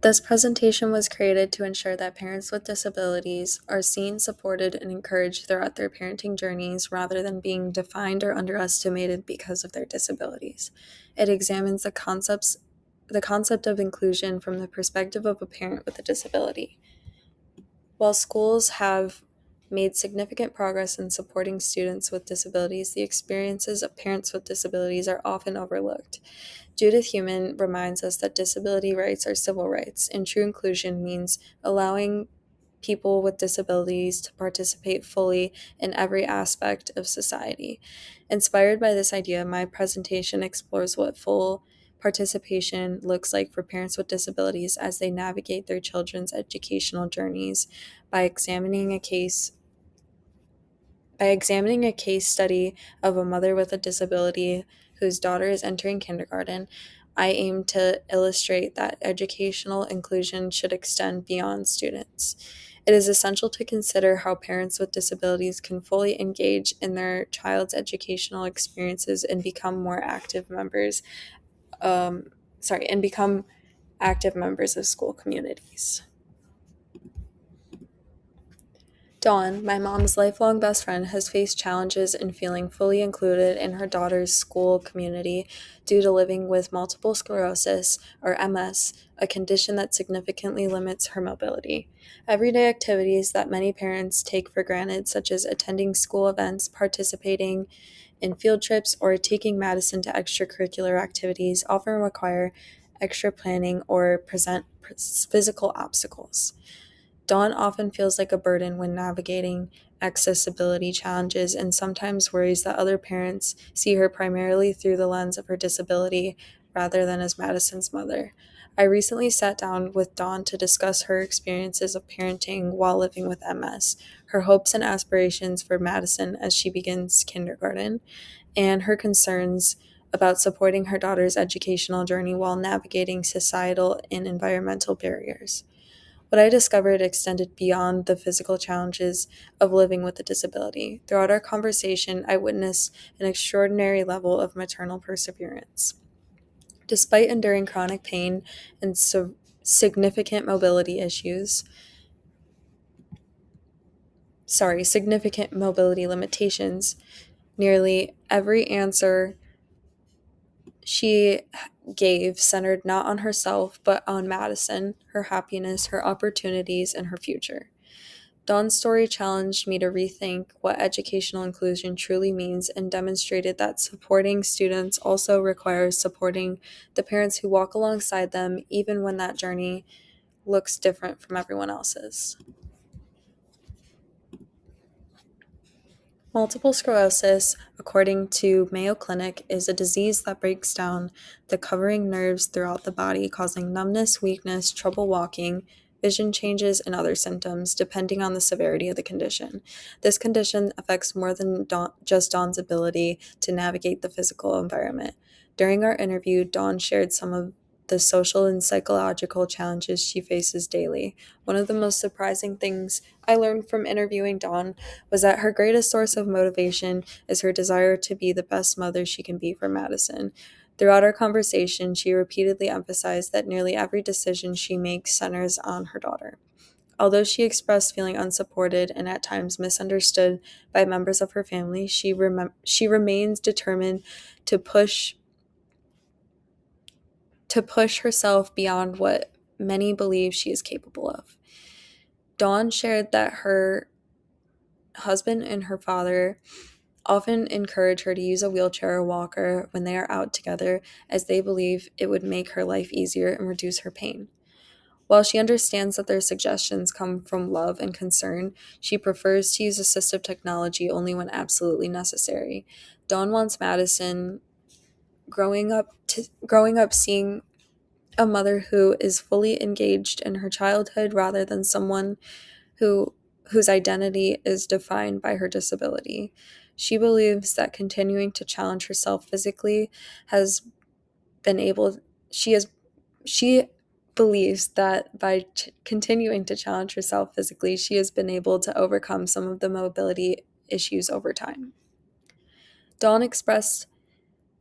This presentation was created to ensure that parents with disabilities are seen, supported, and encouraged throughout their parenting journeys rather than being defined or underestimated because of their disabilities. It examines the concept of inclusion from the perspective of a parent with a disability. While schools have made significant progress in supporting students with disabilities, the experiences of parents with disabilities are often overlooked. Judith Heumann reminds us that disability rights are civil rights, and true inclusion means allowing people with disabilities to participate fully in every aspect of society. Inspired by this idea, my presentation explores what full participation looks like for parents with disabilities as they navigate their children's educational journeys by examining a case study of a mother with a disability whose daughter is entering kindergarten. I aim to illustrate that educational inclusion should extend beyond students. It is essential to consider how parents with disabilities can fully engage in their child's educational experiences and become um, and become active members of school communities. Dawn, my mom's lifelong best friend, has faced challenges in feeling fully included in her daughter's school community due to living with multiple sclerosis, or MS, a condition that significantly limits her mobility. Everyday activities that many parents take for granted, such as attending school events, participating in field trips, or taking Madison to extracurricular activities, often require extra planning or present physical obstacles. Dawn often feels like a burden when navigating accessibility challenges and sometimes worries that other parents see her primarily through the lens of her disability rather than as Madison's mother. I recently sat down with Dawn to discuss her experiences of parenting while living with MS, her hopes and aspirations for Madison as she begins kindergarten, and her concerns about supporting her daughter's educational journey while navigating societal and environmental barriers. What I discovered extended beyond the physical challenges of living with a disability. Throughout our conversation, I witnessed an extraordinary level of maternal perseverance. Despite enduring chronic pain and significant significant mobility limitations, nearly every answer she gave centered not on herself, but on Madison, her happiness, her opportunities, and her future. Dawn's story challenged me to rethink what educational inclusion truly means and demonstrated that supporting students also requires supporting the parents who walk alongside them, even when that journey looks different from everyone else's. Multiple sclerosis, according to Mayo Clinic, is a disease that breaks down the covering nerves throughout the body, causing numbness, weakness, trouble walking, vision changes, and other symptoms, depending on the severity of the condition. This condition affects more than just Dawn's ability to navigate the physical environment. During our interview, Dawn shared some of the social and psychological challenges she faces daily. One of the most surprising things I learned from interviewing Dawn was that her greatest source of motivation is her desire to be the best mother she can be for Madison. Throughout our conversation, she repeatedly emphasized that nearly every decision she makes centers on her daughter. Although she expressed feeling unsupported and at times misunderstood by members of her family, she remains determined to push herself beyond what many believe she is capable of. Dawn shared that her husband and her father often encourage her to use a wheelchair or walker when they are out together, as they believe it would make her life easier and reduce her pain. While she understands that their suggestions come from love and concern, she prefers to use assistive technology only when absolutely necessary. Dawn wants Madison growing up seeing a mother who is fully engaged in her childhood rather than someone who whose identity is defined by her disability. She believes that continuing to challenge herself physically has been able she has she believes that by continuing to challenge herself physically, she has been able to overcome some of the mobility issues over time. Dawn expressed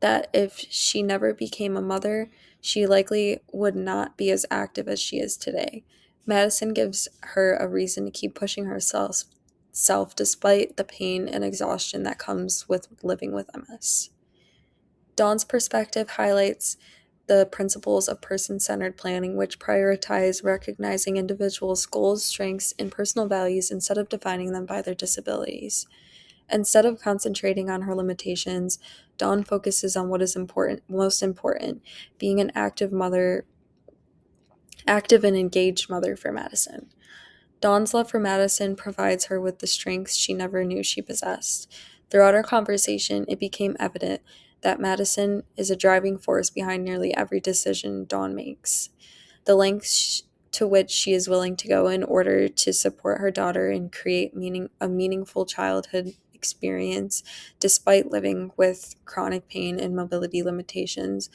that if she never became a mother, she likely would not be as active as she is today. Madison gives her a reason to keep pushing herself despite the pain and exhaustion that comes with living with MS. Dawn's perspective highlights the principles of person centered planning, which prioritize recognizing individuals' goals, strengths, and personal values instead of defining them by their disabilities. Instead of concentrating on her limitations, Dawn focuses on what is most important, being an active and engaged mother for Madison. Dawn's love for Madison provides her with the strengths she never knew she possessed. Throughout our conversation, it became evident that Madison is a driving force behind nearly every decision Dawn makes. The lengths to which she is willing to go in order to support her daughter and create a meaningful childhood experience despite living with chronic pain and mobility limitations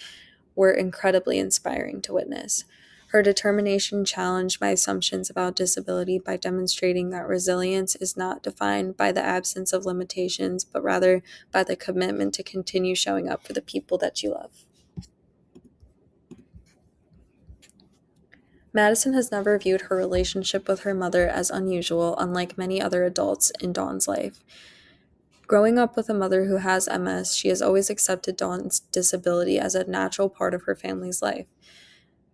were incredibly inspiring to witness. Her determination challenged my assumptions about disability by demonstrating that resilience is not defined by the absence of limitations, but rather by the commitment to continue showing up for the people that you love. Madison has never viewed her relationship with her mother as unusual, unlike many other adults in Dawn's life. Growing up with a mother who has MS, she has always accepted Dawn's disability as a natural part of her family's life.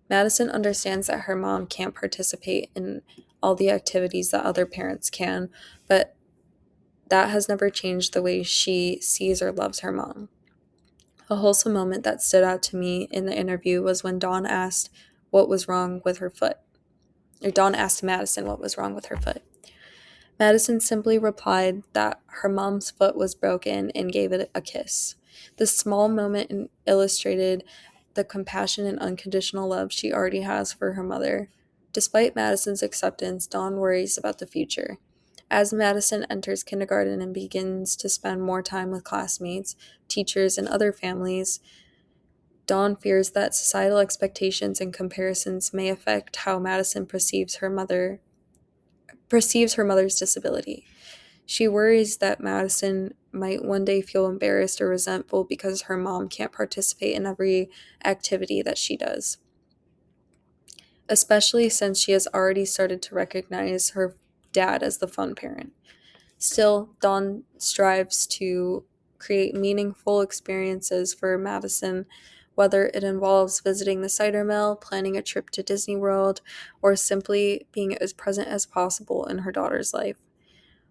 Madison understands that her mom can't participate in all the activities that other parents can, but that has never changed the way she sees or loves her mom. A wholesome moment that stood out to me in the interview was when Dawn asked what was wrong with her foot. Or Dawn asked Madison what was wrong with her foot. Madison simply replied that her mom's foot was broken and gave it a kiss. This small moment illustrated the compassion and unconditional love she already has for her mother. Despite Madison's acceptance, Dawn worries about the future. As Madison enters kindergarten and begins to spend more time with classmates, teachers, and other families, Dawn fears that societal expectations and comparisons may affect how Madison perceives her mother's disability. She worries that Madison might one day feel embarrassed or resentful because her mom can't participate in every activity that she does, especially since she has already started to recognize her dad as the fun parent. Still, Dawn strives to create meaningful experiences for Madison, whether it involves visiting the cider mill, planning a trip to Disney World, or simply being as present as possible in her daughter's life.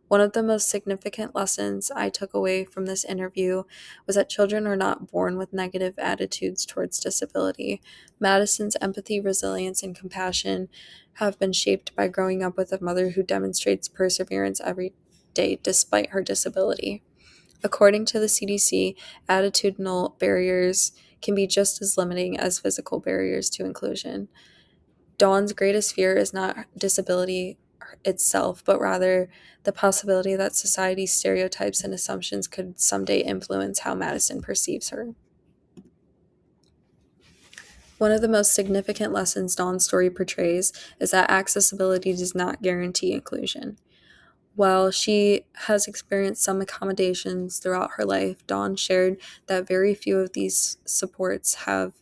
One of the most significant lessons I took away from this interview was that children are not born with negative attitudes towards disability. Madison's empathy, resilience, and compassion have been shaped by growing up with a mother who demonstrates perseverance every day despite her disability. According to the CDC, attitudinal barriers can be just as limiting as physical barriers to inclusion. Dawn's greatest fear is not disability itself, but rather the possibility that society's stereotypes and assumptions could someday influence how Madison perceives her. One of the most significant lessons Dawn's story portrays is that accessibility does not guarantee inclusion. While she has experienced some accommodations throughout her life, Dawn shared that very few of these supports have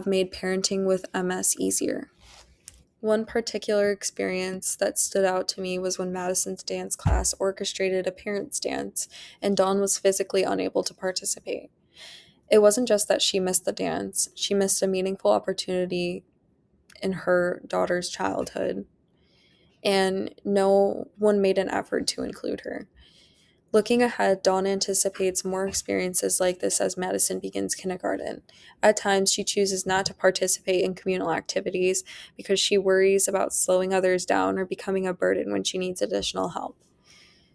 made parenting with MS easier. One particular experience that stood out to me was when Madison's dance class orchestrated a parents' dance, and Dawn was physically unable to participate. It wasn't just that she missed the dance, she missed a meaningful opportunity in her daughter's childhood, and no one made an effort to include her. Looking ahead, Dawn anticipates more experiences like this as Madison begins kindergarten. At times, she chooses not to participate in communal activities because she worries about slowing others down or becoming a burden when she needs additional help.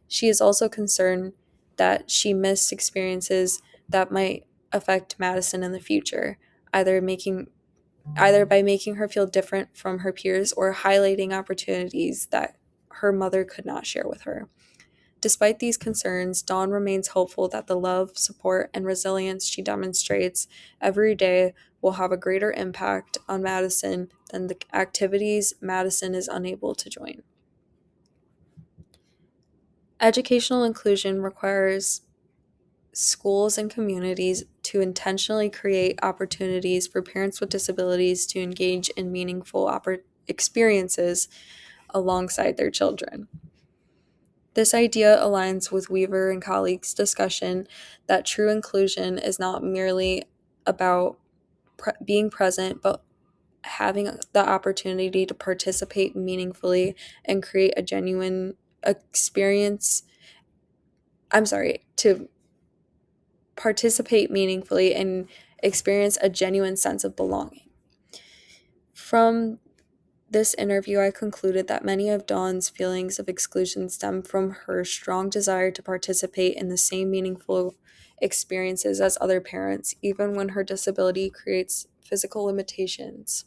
She is also concerned that she missed experiences that might affect Madison in the future, either by making her feel different from her peers or highlighting opportunities that her mother could not share with her. Despite these concerns, Dawn remains hopeful that the love, support, and resilience she demonstrates every day will have a greater impact on Madison than the activities Madison is unable to join. Educational inclusion requires schools and communities to intentionally create opportunities for parents with disabilities to engage in meaningful experiences alongside their children. This idea aligns with Weaver and colleagues' discussion that true inclusion is not merely about being present, but having the opportunity to participate meaningfully and create a genuine experience. To participate meaningfully and experience a genuine sense of belonging. From this interview, I concluded that many of Dawn's feelings of exclusion stem from her strong desire to participate in the same meaningful experiences as other parents, even when her disability creates physical limitations.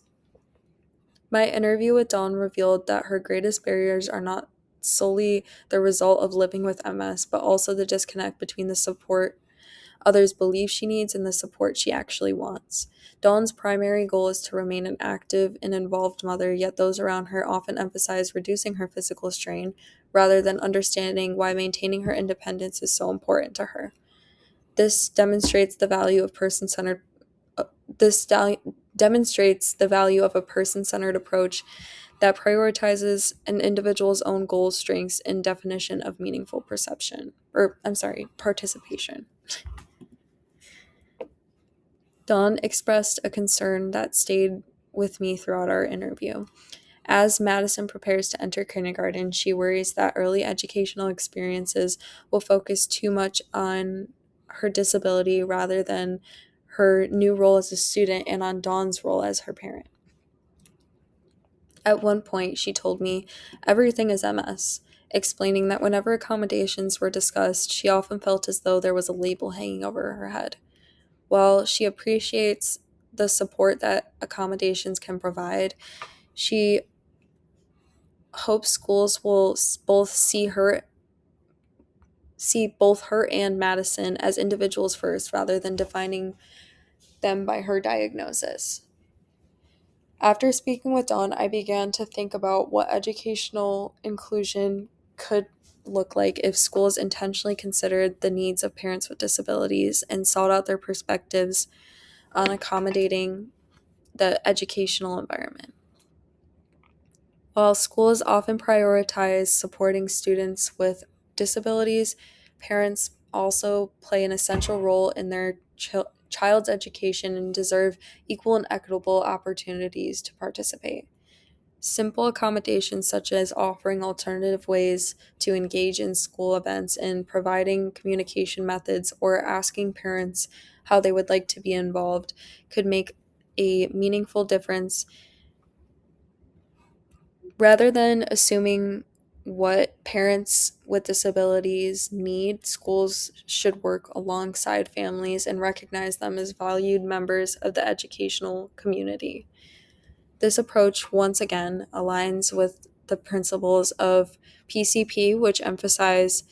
My interview with Dawn revealed that her greatest barriers are not solely the result of living with MS, but also the disconnect between the support others believe she needs and the support she actually wants. Dawn's primary goal is to remain an active and involved mother, yet those around her often emphasize reducing her physical strain rather than understanding why maintaining her independence is so important to her. This demonstrates the value of person-centered this demonstrates the value of a person-centered approach that prioritizes an individual's own goals, strengths, and definition of meaningful participation. Dawn expressed a concern that stayed with me throughout our interview. As Madison prepares to enter kindergarten, she worries that early educational experiences will focus too much on her disability rather than her new role as a student and on Dawn's role as her parent. At one point, she told me, "Everything is MS," explaining that whenever accommodations were discussed, she often felt as though there was a label hanging over her head. While she appreciates the support that accommodations can provide, she hopes schools will both see both her and Madison as individuals first rather than defining them by her diagnosis. After speaking with Dawn, I began to think about what educational inclusion could look like if schools intentionally considered the needs of parents with disabilities and sought out their perspectives on accommodating the educational environment. While schools often prioritize supporting students with disabilities, parents also play an essential role in their child's education and deserve equal and equitable opportunities to participate. Simple accommodations such as offering alternative ways to engage in school events and providing communication methods or asking parents how they would like to be involved could make a meaningful difference. Rather than assuming what parents with disabilities need, schools should work alongside families and recognize them as valued members of the educational community. This approach, once again, aligns with the principles of PCP, which emphasize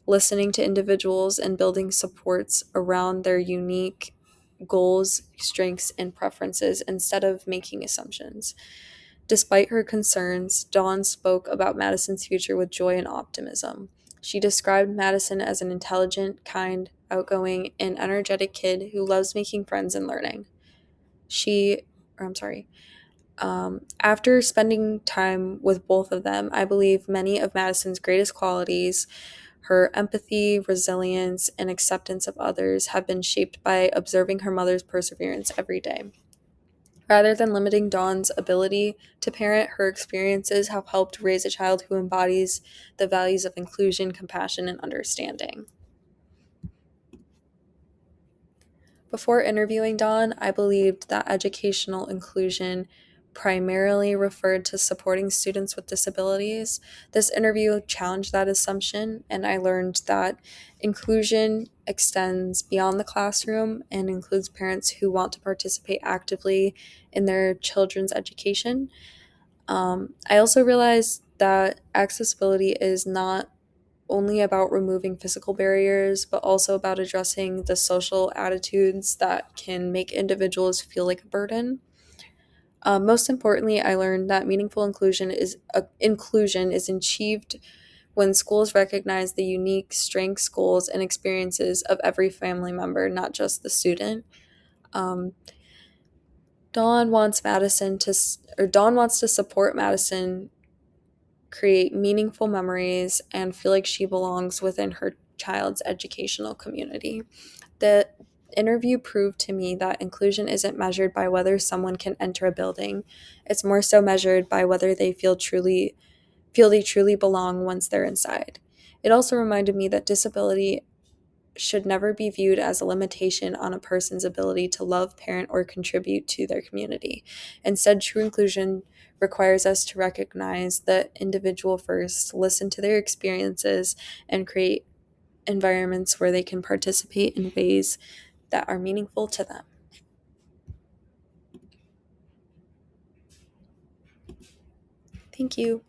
listening to individuals and building supports around their unique goals, strengths, and preferences instead of making assumptions. Despite her concerns, Dawn spoke about Madison's future with joy and optimism. She described Madison as an intelligent, kind, outgoing, and energetic kid who loves making friends and learning. She, or I'm sorry, After spending time with both of them, I believe many of Madison's greatest qualities, her empathy, resilience, and acceptance of others, have been shaped by observing her mother's perseverance every day. Rather than limiting Dawn's ability to parent, her experiences have helped raise a child who embodies the values of inclusion, compassion, and understanding. Before interviewing Dawn, I believed that educational inclusion primarily referred to supporting students with disabilities. This interview challenged that assumption, and I learned that inclusion extends beyond the classroom and includes parents who want to participate actively in their children's education. I also realized that accessibility is not only about removing physical barriers, but also about addressing the social attitudes that can make individuals feel like a burden. Most importantly, I learned that meaningful inclusion is achieved when schools recognize the unique strengths, goals, and experiences of every family member, not just the student. Um, Dawn wants to support Madison create meaningful memories and feel like she belongs within her child's educational community. The interview proved to me that inclusion isn't measured by whether someone can enter a building. It's more so measured by whether they feel they truly belong once they're inside. It also reminded me that disability should never be viewed as a limitation on a person's ability to love, parent, or contribute to their community. Instead, true inclusion requires us to recognize the individual first, listen to their experiences, and create environments where they can participate in ways that are meaningful to them. Thank you.